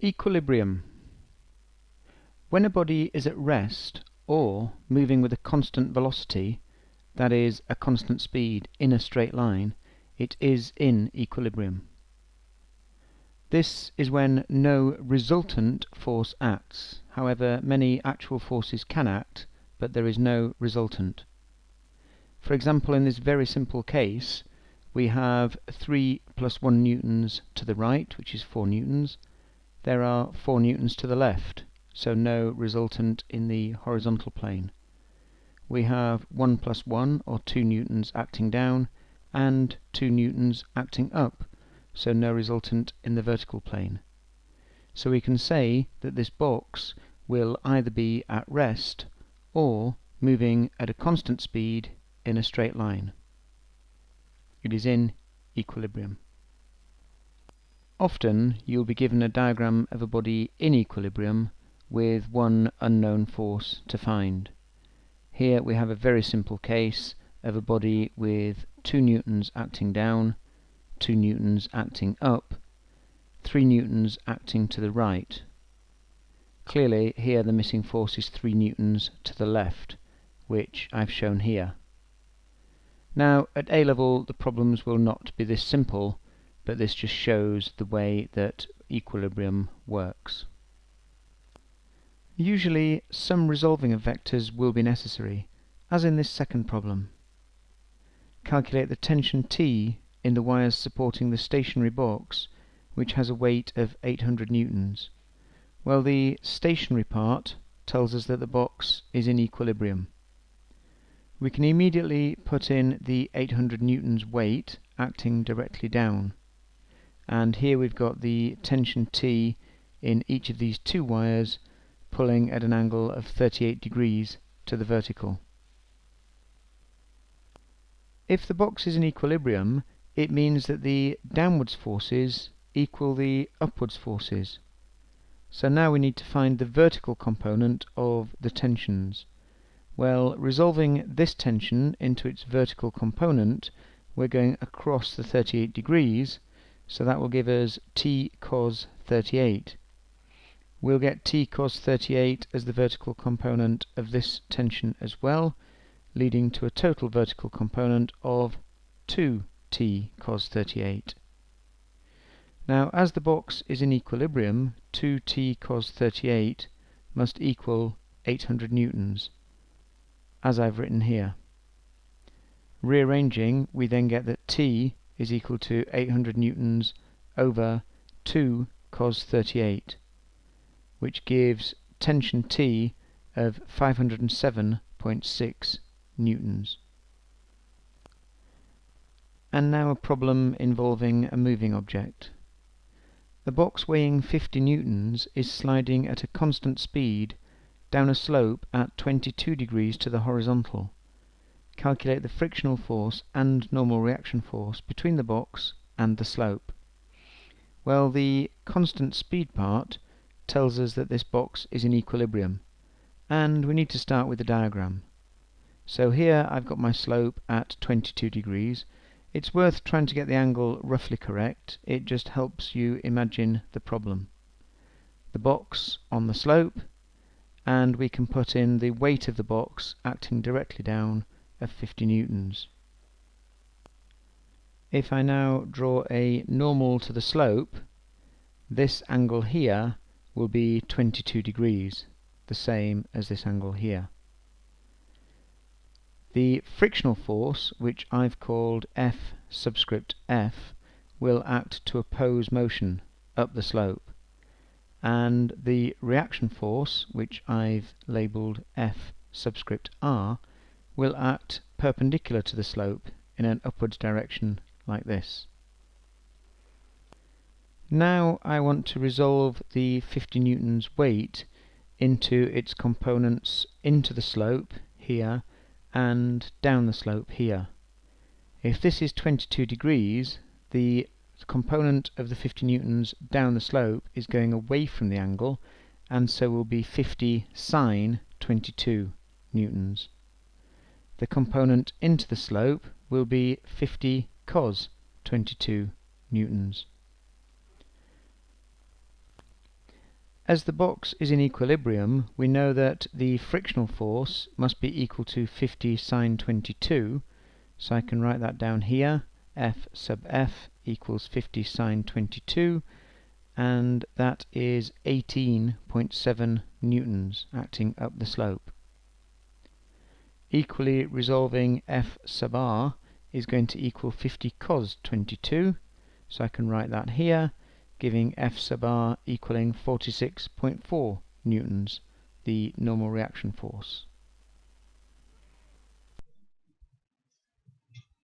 Equilibrium. When a body is at rest or moving with a constant velocity, that is, a constant speed in a straight line, it is in equilibrium. This is when no resultant force acts. However, many actual forces can act, but there is no resultant. For example, in this very simple case, we have 3 plus 1 newtons to the right, which is 4 newtons. There are 4 newtons to the left, so no resultant in the horizontal plane. We have 1 plus 1, or 2 newtons acting down, and 2 newtons acting up, so no resultant in the vertical plane. So we can say that this box will either be at rest or moving at a constant speed in a straight line. It is in equilibrium. Often you'll be given a diagram of a body in equilibrium with one unknown force to find. Here we have a very simple case of a body with 2 newtons acting down, 2 newtons acting up, 3 newtons acting to the right. Clearly here the missing force is 3 newtons to the left, which I've shown here. Now at A level the problems will not be this simple, but this just shows the way that equilibrium works. Usually some resolving of vectors will be necessary, as in this second problem. Calculate the tension T in the wires supporting the stationary box, which has a weight of 800 newtons. Well, the stationary part tells us that the box is in equilibrium. We can immediately put in the 800 newtons weight acting directly down. And here we've got the tension T in each of these 2 wires pulling at an angle of 38 degrees to the vertical. If the box is in equilibrium, it means that the downwards forces equal the upwards forces. So now we need to find the vertical component of the tensions. Well, resolving this tension into its vertical component, we're going across the 38 degrees, so that will give us T cos 38. We'll get T cos 38 as the vertical component of this tension as well, leading to a total vertical component of 2T cos 38. Now, as the box is in equilibrium, 2T cos 38 must equal 800 newtons, as I've written here. Rearranging, we then get that T is equal to 800 newtons over 2 cos 38, which gives tension T of 507.6 newtons. And now a problem involving a moving object. The box weighing 50 newtons is sliding at a constant speed down a slope at 22 degrees to the horizontal. Calculate the frictional force and normal reaction force between the box and the slope. Well, the constant speed part tells us that this box is in equilibrium, and we need to start with the diagram. So here I've got my slope at 22 degrees. It's worth trying to get the angle roughly correct. It just helps you imagine the problem. The box on the slope, and we can put in the weight of the box acting directly down of 50 newtons. If I now draw a normal to the slope, this angle here will be 22 degrees, the same as this angle here. The frictional force, which I've called F subscript F, will act to oppose motion up the slope, and the reaction force, which I've labelled F subscript R, will act perpendicular to the slope in an upwards direction like this. Now I want to resolve the 50 newtons weight into its components into the slope here and down the slope here. If this is 22 degrees, the component of the 50 newtons down the slope is going away from the angle, and so will be 50 sine 22 newtons. The component into the slope will be 50 cos 22 newtons. As the box is in equilibrium, we know that the frictional force must be equal to 50 sine 22, so I can write that down here. F sub F equals 50 sine 22, and that is 18.7 newtons acting up the slope. Equally resolving F sub R is going to equal 50 cos 22, so I can write that here, giving F sub R equaling 46.4 newtons, the normal reaction force.